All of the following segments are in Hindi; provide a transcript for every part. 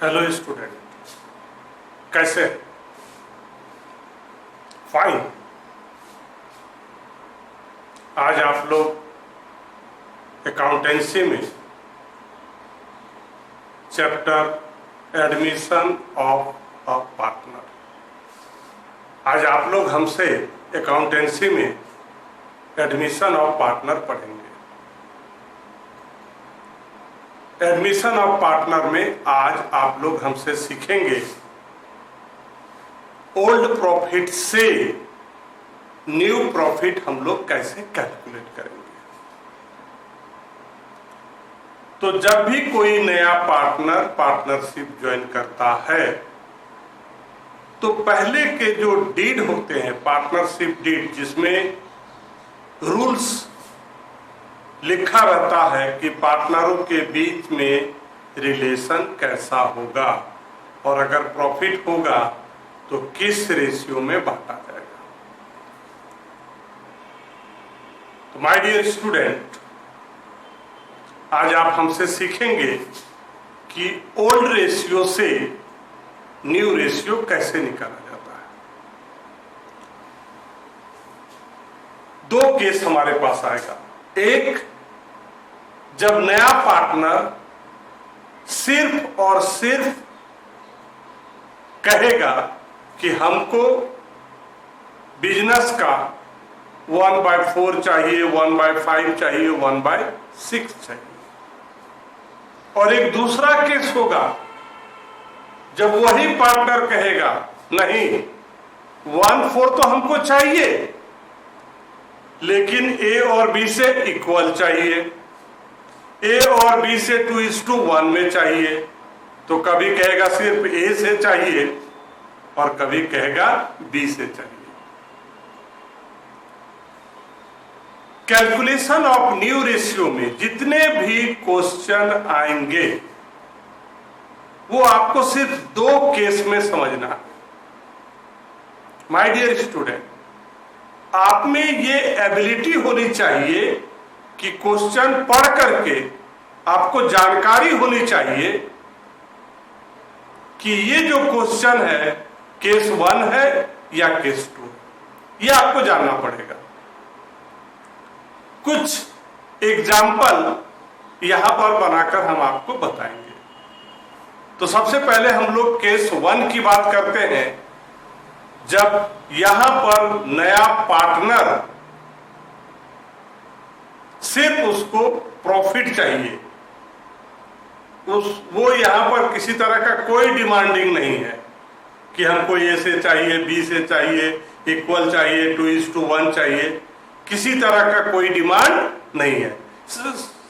हेलो स्टूडेंट, कैसे? फाइन। आज आप लोग अकाउंटेंसी में chapter admission of a partner, आज आप लोग हमसे अकाउंटेंसी में एडमिशन ऑफ पार्टनर पढ़ेंगे। एडमिशन ऑफ पार्टनर में आज आप लोग हमसे सीखेंगे ओल्ड प्रॉफिट से न्यू प्रॉफिट हम लोग कैसे कैलकुलेट करेंगे। तो जब भी कोई नया पार्टनर पार्टनरशिप ज्वाइन करता है तो पहले के जो डीड होते हैं, पार्टनरशिप डीड, जिसमें रूल्स लिखा रहता है कि पार्टनरों के बीच में रिलेशन कैसा होगा और अगर प्रॉफिट होगा तो किस रेशियो में बांटा जाएगा। तो माय डियर स्टूडेंट, आज आप हमसे सीखेंगे कि ओल्ड रेशियो से न्यू रेशियो कैसे निकाला जाता है। दो केस हमारे पास आएगा। एक, जब नया पार्टनर सिर्फ और सिर्फ कहेगा कि हमको बिजनेस का 1/4 चाहिए, 1/5 चाहिए, 1/6 चाहिए। और एक दूसरा केस होगा जब वही पार्टनर कहेगा नहीं, 1/4 तो हमको चाहिए लेकिन ए और बी से इक्वल चाहिए, ए और बी से 2:1 में चाहिए। तो कभी कहेगा सिर्फ ए से चाहिए और कभी कहेगा बी से चाहिए। कैलकुलेशन ऑफ न्यू रेशियो में जितने भी क्वेश्चन आएंगे वो आपको सिर्फ दो केस में समझना है। माय डियर स्टूडेंट, आप में ये एबिलिटी होनी चाहिए कि क्वेश्चन पढ़ करके आपको जानकारी होनी चाहिए कि ये जो क्वेश्चन है केस 1 है या केस 2, ये आपको जानना पड़ेगा। कुछ एग्जाम्पल यहां पर बनाकर हम आपको बताएंगे। तो सबसे पहले हम लोग केस 1 की बात करते हैं। जब यहां पर नया पार्टनर सिर्फ उसको प्रॉफिट चाहिए, वो यहां पर किसी तरह का कोई डिमांडिंग नहीं है कि हमको ए से चाहिए, बी से चाहिए, इक्वल चाहिए, 2:1 चाहिए, किसी तरह का कोई डिमांड नहीं है।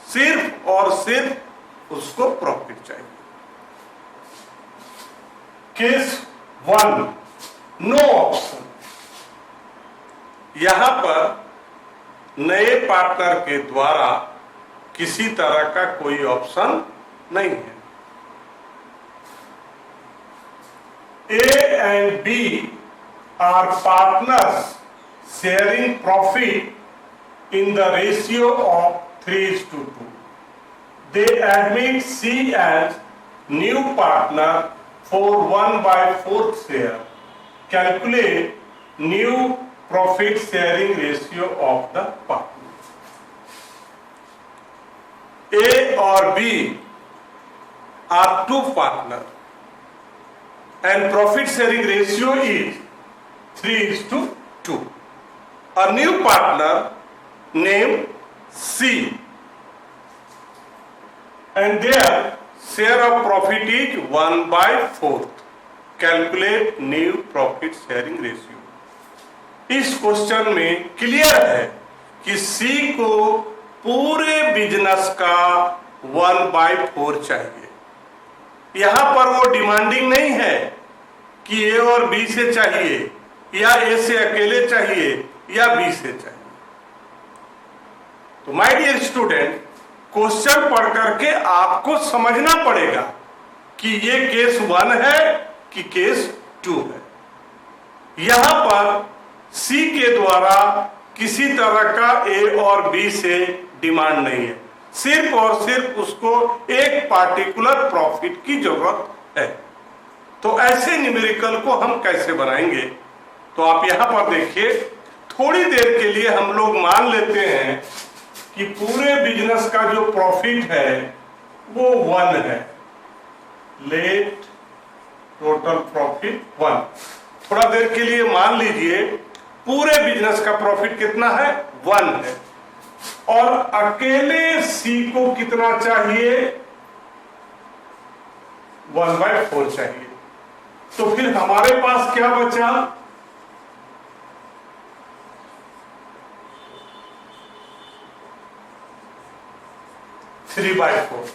सिर्फ और सिर्फ उसको प्रॉफिट चाहिए। Case 1, no option. यहां पर नए पार्टनर के द्वारा किसी तरह का कोई ऑप्शन नहीं है। A and B are partners sharing profit in the ratio of 3:2. They admit C as new partner for 1/4 share. Calculate new profit sharing ratio of the partner. A or B are two partners and profit sharing ratio is 3:2. A new partner named C and their share of profit is 1/4. Calculate new profit sharing ratio. इस क्वेश्चन में क्लियर है कि C को पूरे बिजनेस का 1/4 चाहिए। यहां पर वो डिमांडिंग नहीं है कि ए और बी से चाहिए या ए से अकेले चाहिए या बी से चाहिए। तो माय डियर स्टूडेंट, क्वेश्चन पढ़ करके आपको समझना पड़ेगा कि ये केस 1 है कि केस 2 है। यहां पर सी के द्वारा किसी तरह का ए और बी से डिमांड नहीं है, सिर्फ और सिर्फ उसको एक पार्टिकुलर प्रॉफिट की जरूरत है। तो ऐसे न्यूमेरिकल को हम कैसे बनाएंगे? तो आप यहां पर देखिए, थोड़ी देर के लिए हम लोग मान लेते हैं कि पूरे बिजनेस का जो प्रॉफिट है वो 1 है। Let total profit 1। थोड़ा देर के लिए मान लीजिए पूरे बिजनेस का प्रॉफिट कितना है? 1 है। और अकेले सी को कितना चाहिए? 1/4 चाहिए। तो फिर हमारे पास क्या बचा? 3/4।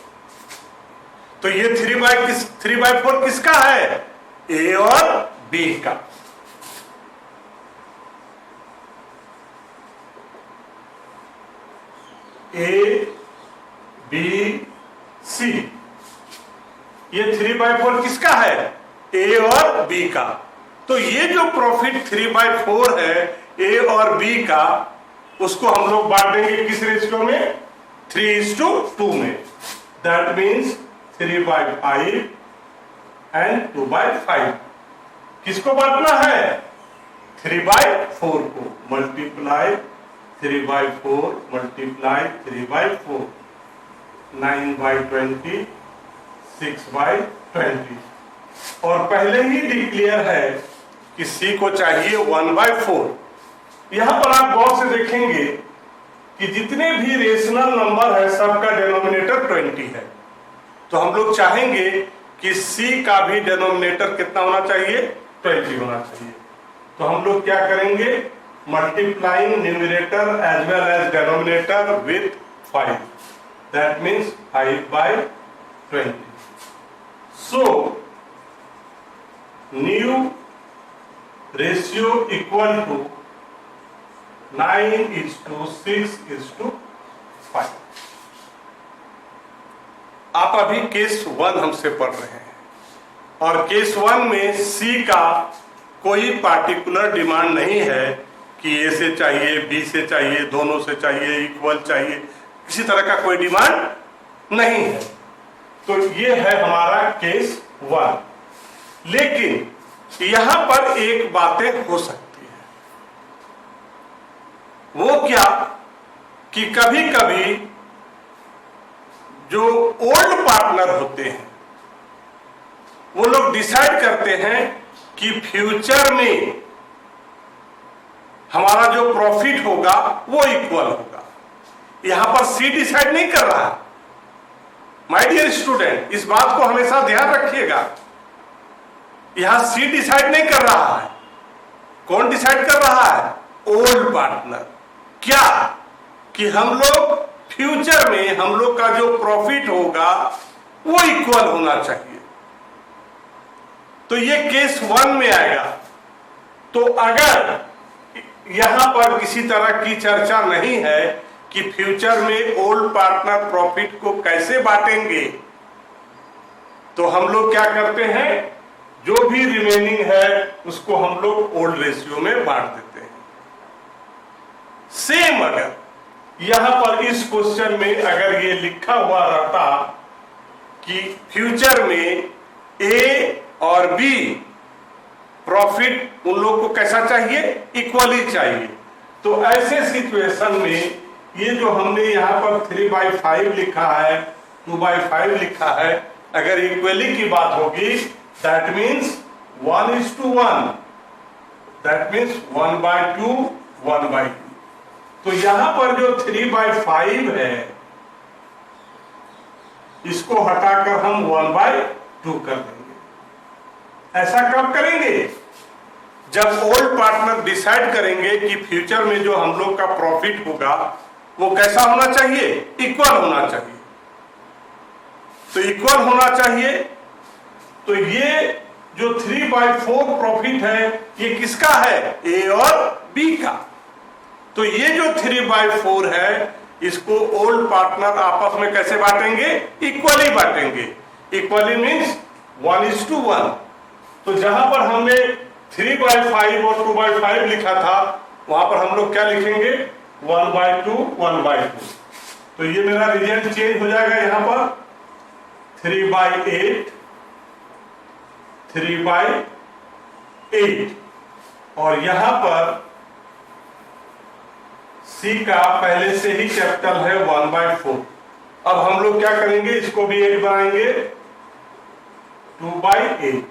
तो ये 3/4 किसका है? ए और बी का। ए बी सी, ये 3/4 किसका है? ए और बी का। तो ये जो प्रॉफिट 3/4 है ए और बी का, उसको हम लोग बांट देंगे किस रेशियो में? 3:2 में। That means 3/5 and 2/5। किसको बांटना है? 3/4 को। Multiply 3/4 multiply 3/4, 9/20, 6/20। और पहले ही डिक्लेयर है कि सी को चाहिए 1/4। यहां पर आप गौर से देखेंगे कि जितने भी रेशनल नंबर है सबका डिनोमिनेटर 20 है। तो हम लोग चाहेंगे कि सी का भी डिनोमिनेटर कितना होना चाहिए? 20 होना चाहिए। तो हम लोग क्या करेंगे? Multiplying numerator as well as denominator with 5, that means 5/20। So new ratio equal to 9:6:5। आप अभी केस 1 हमसे पढ़ रहे हैं, और केस 1 में सी का कोई पार्टिकुलर डिमांड नहीं है कि ए से चाहिए, बी से चाहिए, दोनों से चाहिए, इक्वल चाहिए, किसी तरह का कोई डिमांड नहीं है। तो ये है हमारा केस 1। लेकिन यहां पर एक बातें हो सकती है। वो क्या कि कभी कभी जो ओल्ड पार्टनर होते हैं वो लोग डिसाइड करते हैं कि फ्यूचर में हमारा जो प्रॉफिट होगा वो इक्वल होगा। यहां पर सी डिसाइड नहीं कर रहा। माय डियर स्टूडेंट, इस बात को हमेशा ध्यान रखिएगा। यहां सी डिसाइड नहीं कर रहा है। कौन डिसाइड कर रहा है? Old partner. क्या कि हम लोग फ्यूचर में हम लोग का जो प्रॉफिट होगा वो इक्वल होना चाहिए। तो ये केस 1 में आएगा। तो अगर यहां पर किसी तरह की चर्चा नहीं है कि फ्यूचर में ओल्ड पार्टनर प्रॉफिट को कैसे बांटेंगे, तो हम लोग क्या करते हैं? जो भी रिमेनिंग है उसको हम लोग ओल्ड रेशियो में बांट देते हैं। सेम अगर यहां पर इस क्वेश्चन में अगर ये लिखा हुआ रहता कि फ्यूचर में ए और बी प्रॉफिट उन लोग को कैसा चाहिए? इक्वली चाहिए। तो ऐसे सिचुएशन में ये जो हमने यहां पर 3/5 लिखा है, 2/5 लिखा है, अगर इक्वली की बात होगी, दैट मीन्स 1:1, दैट मीन्स 1/2, 1/2। तो यहां पर जो 3/5 है इसको हटाकर हम 1/2 कर देंगे। ऐसा कब करेंगे? जब ओल्ड पार्टनर डिसाइड करेंगे कि फ्यूचर में जो हम लोग का प्रॉफिट होगा वो कैसा होना चाहिए? इक्वल होना चाहिए। तो इक्वल होना चाहिए। तो ये जो 3/4 प्रॉफिट है ये किसका है? ए और बी का। तो ये जो 3/4 है इसको ओल्ड पार्टनर आपस में कैसे बांटेंगे? इक्वली बांटेंगे। Equally means 1:1। तो जहां पर हमने 3/5 और 2/5 लिखा था वहां पर हम लोग क्या लिखेंगे? 1/2, 1/2। तो ये मेरा रिजल्ट चेंज हो जाएगा। यहां पर 3/8 3/8 और यहां पर C का पहले से ही कैपिटल है 1/4। अब हम लोग क्या करेंगे, इसको भी 8 बनाएंगे 2/8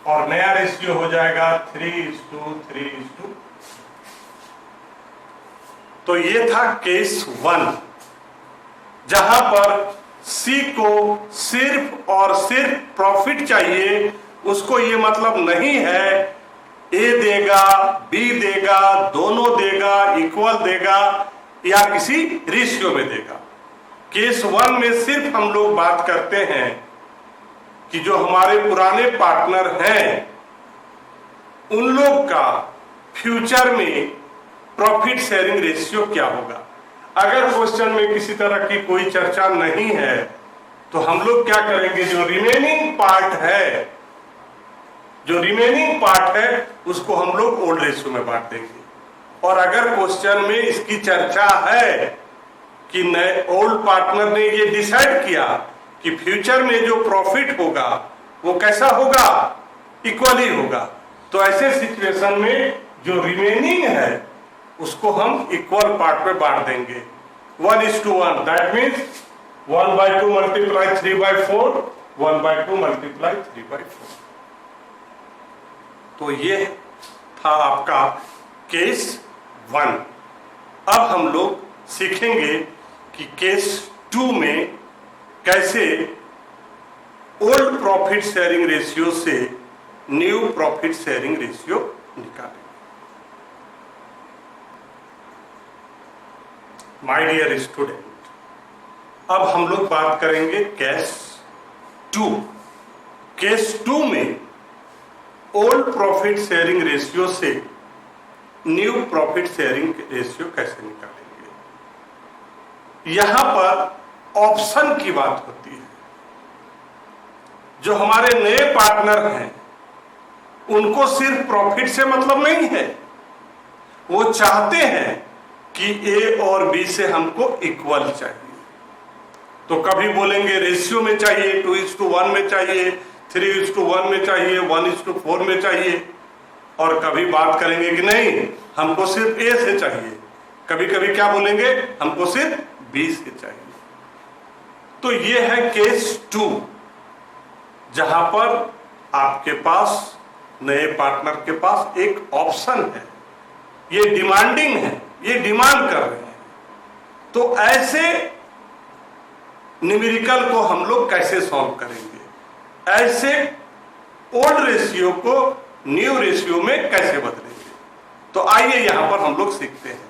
और नया रेशियो हो जाएगा 3:3:। तो ये था केस 1 जहां पर C को सिर्फ और सिर्फ प्रॉफिट चाहिए, उसको ये मतलब नहीं है A देगा, B देगा, दोनों देगा, इक्वल देगा या किसी रेशियो में देगा। केस 1 में सिर्फ हम लोग बात करते हैं कि जो हमारे पुराने पार्टनर हैं उन लोग का फ्यूचर में प्रॉफिट शेयरिंग रेशियो क्या होगा। अगर क्वेश्चन में किसी तरह की कोई चर्चा नहीं है तो हम लोग क्या करेंगे, जो रिमेनिंग पार्ट है उसको हम लोग ओल्ड रेशियो में बांट देंगे। और अगर क्वेश्चन में इसकी चर्चा है कि नए ओल्ड पार्टनर ने ये डिसाइड किया कि फ्यूचर में जो प्रॉफिट होगा वो कैसा होगा, इक्वली होगा, तो ऐसे सिचुएशन में जो रिमेनिंग है उसको हम इक्वल पार्ट में बांट देंगे 1:1। That means 1/2 multiply 3/4, 1/2 multiply 3/4। तो ये था आपका केस 1। अब हम लोग सीखेंगे कि केस 2 में कैसे ओल्ड प्रॉफिट शेयरिंग रेशियो से न्यू प्रॉफिट शेयरिंग रेशियो निकालें। माय डियर स्टूडेंट, अब हम लोग बात करेंगे केस 2। केस 2 में ओल्ड प्रॉफिट शेयरिंग रेशियो से न्यू प्रॉफिट शेयरिंग रेशियो कैसे निकालेंगे। यहां पर ऑप्शन की बात होती है। जो हमारे नए पार्टनर हैं उनको सिर्फ प्रॉफिट से मतलब नहीं है, वो चाहते हैं कि ए और बी से हमको इक्वल चाहिए। तो कभी बोलेंगे रेशियो में चाहिए, 2:1 में चाहिए, 3:1 में चाहिए, 1:4 में चाहिए, और कभी बात करेंगे कि नहीं हमको सिर्फ ए से चाहिए, कभी कभी क्या बोलेंगे हमको सिर्फ बी से चाहिए। तो ये है केस 2 जहां पर आपके पास नए पार्टनर के पास एक ऑप्शन है, ये डिमांडिंग है, ये डिमांड कर रहे हैं। तो ऐसे न्यूमेरिकल को हम लोग कैसे सॉल्व करेंगे, ऐसे ओल्ड रेशियो को न्यू रेशियो में कैसे बदलेंगे। तो आइए यहां पर हम लोग सीखते हैं।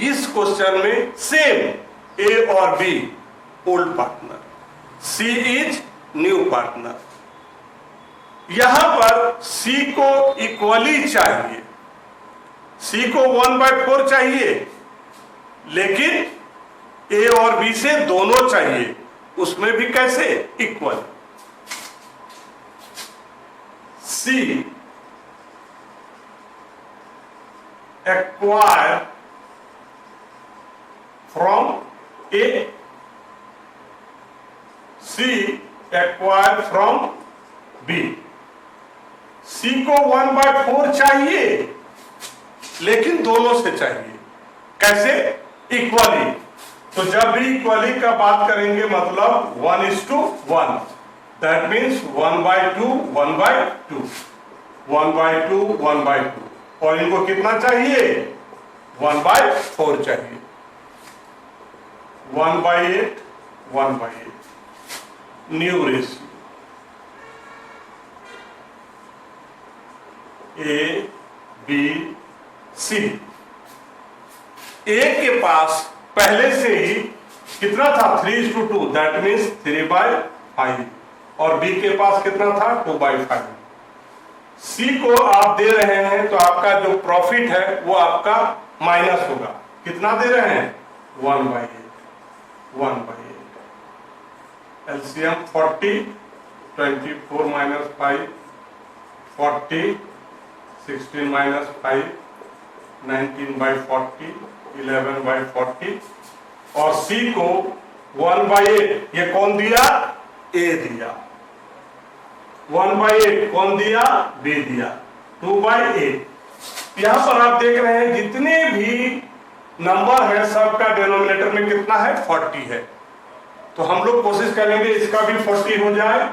इस क्वेश्चन में सेम ए और B old partner, C is new partner. यहां पर सी को इक्वली चाहिए, सी को 1/4 चाहिए, लेकिन ए और बी से दोनों चाहिए, उसमें भी कैसे equal. C acquire from A, C acquire from B. C को 1/4 चाहिए लेकिन दोनों से चाहिए, कैसे, इक्वली। तो जब भी इक्वली का बात करेंगे मतलब 1:1, दैट मीन्स 1/2 1/2, 1/2 1/2, और इनको कितना चाहिए 1/4 चाहिए, 1/8 1/8। New ratio A B C. A के पास पहले से ही कितना था 3:2, दैट मीन्स 3/5, और बी के पास कितना था 2/5। सी को आप दे रहे हैं तो आपका जो प्रॉफिट है वो आपका माइनस होगा, कितना दे रहे हैं 1/8, 1/8। एलसीएम 40, 24 - 5 40, 16 - 5 19/40, 11/40, और सी को 1/8 ये कौन दिया, ए दिया। 1/8 कौन दिया? बी दिया। 2/8। यहां पर आप देख रहे हैं जितने भी नंबर है सबका डिनोमिनेटर में कितना है? 40 है। तो हम लोग कोशिश करेंगे इसका भी 40 हो जाए,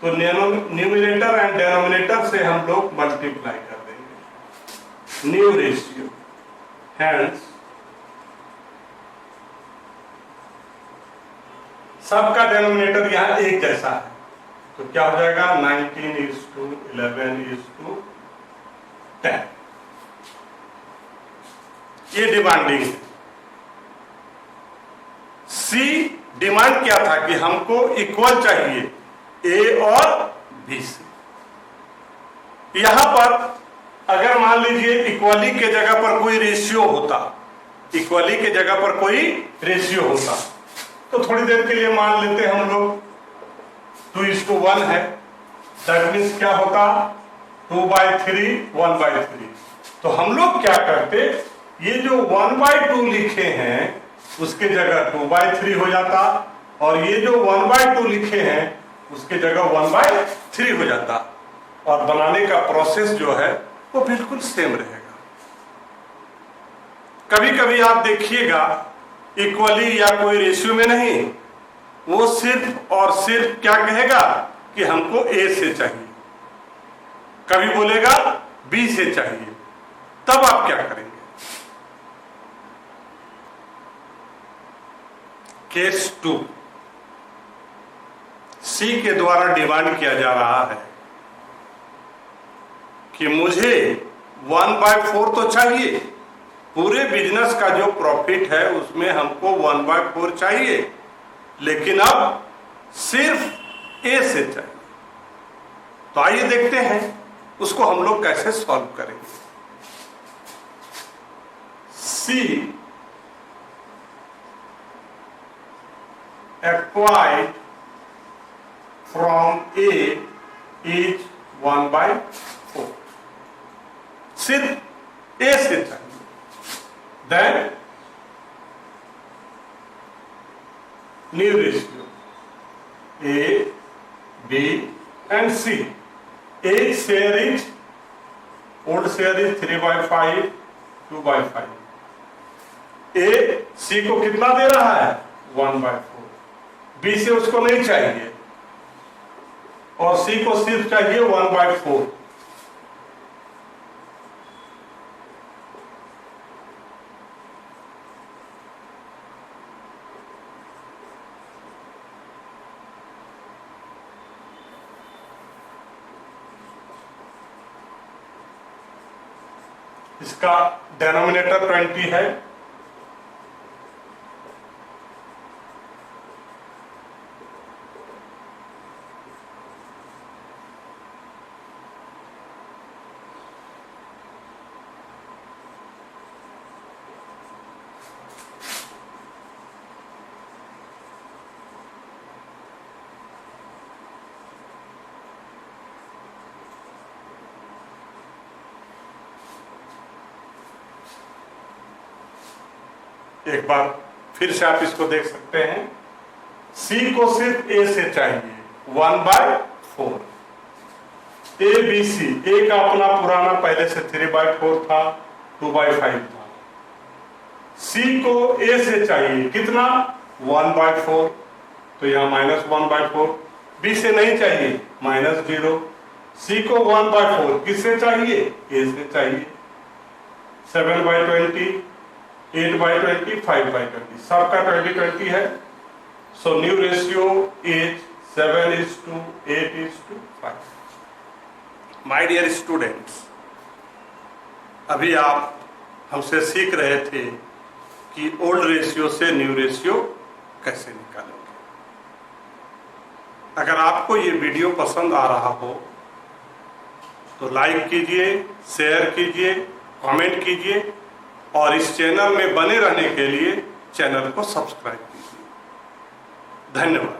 तो न्यूमरेटर एंड डिनोमिनेटर से हम लोग मल्टीप्लाई कर देंगे। न्यू रेशियो हैंस सबका डिनोमिनेटर यहां एक जैसा है, तो क्या हो जाएगा? 19:11:10। ये डिमांडिंग है। सी डिमांड क्या था कि हमको इक्वल चाहिए ए और बी से। यहां पर अगर मान लीजिए इक्वली के जगह पर कोई रेशियो होता, इक्वली के जगह पर कोई रेशियो होता, तो थोड़ी देर के लिए मान लेते हम लोग 2:1 है। दैट मीन्स क्या होता? 2/3 1/3। तो हम लोग क्या करते, ये जो 1/2 लिखे हैं उसके जगह 2/3 हो जाता, और ये जो 1/2 लिखे हैं उसके जगह 1/3 हो जाता, और बनाने का प्रोसेस जो है वो बिल्कुल सेम रहेगा। कभी कभी आप देखिएगा इक्वली या कोई रेशियो में नहीं, वो सिर्फ और सिर्फ क्या कहेगा कि हमको ए से चाहिए, कभी बोलेगा बी से चाहिए। तब आप क्या करेंगे? केस 2, सी के द्वारा डिमांड किया जा रहा है कि मुझे 1/4 तो चाहिए, पूरे बिजनेस का जो प्रॉफिट है उसमें हमको 1/4 चाहिए, लेकिन अब सिर्फ ए से चाहिए। तो आइए देखते हैं उसको हम लोग कैसे सॉल्व करेंगे। C acquired from A is 1/4, सिर्फ ए से चाहिए। Then new ratio A B and C. A's share is, old share is 3/5 2/5। A C को कितना दे रहा है? 1/4। बी से उसको नहीं चाहिए और सी को सिर्फ चाहिए 1/4। इसका डिनोमिनेटर 20 है, एक बार फिर से आप इसको देख सकते हैं। सी को सिर्फ ए से चाहिए 1/4। ए बी सी, ए का अपना पुराना पहले से 3/4 था, 2/5 था। सी को ए से चाहिए कितना? 1/4, तो यहां -1/4। बी से नहीं चाहिए, -0। सी को 1/4 किससे चाहिए? ए से चाहिए। 7/20, 8/20, 5/20, सबका 20-20 है। So new ratio is 7:8:5। My dear students, अभी आप हमसे सीख रहे थे कि ओल्ड रेशियो से न्यू रेशियो कैसे निकालेंगे। अगर आपको ये वीडियो पसंद आ रहा हो तो लाइक कीजिए, शेयर कीजिए, कमेंट कीजिए, और इस चैनल में बने रहने के लिए चैनल को सब्सक्राइब कीजिए। धन्यवाद।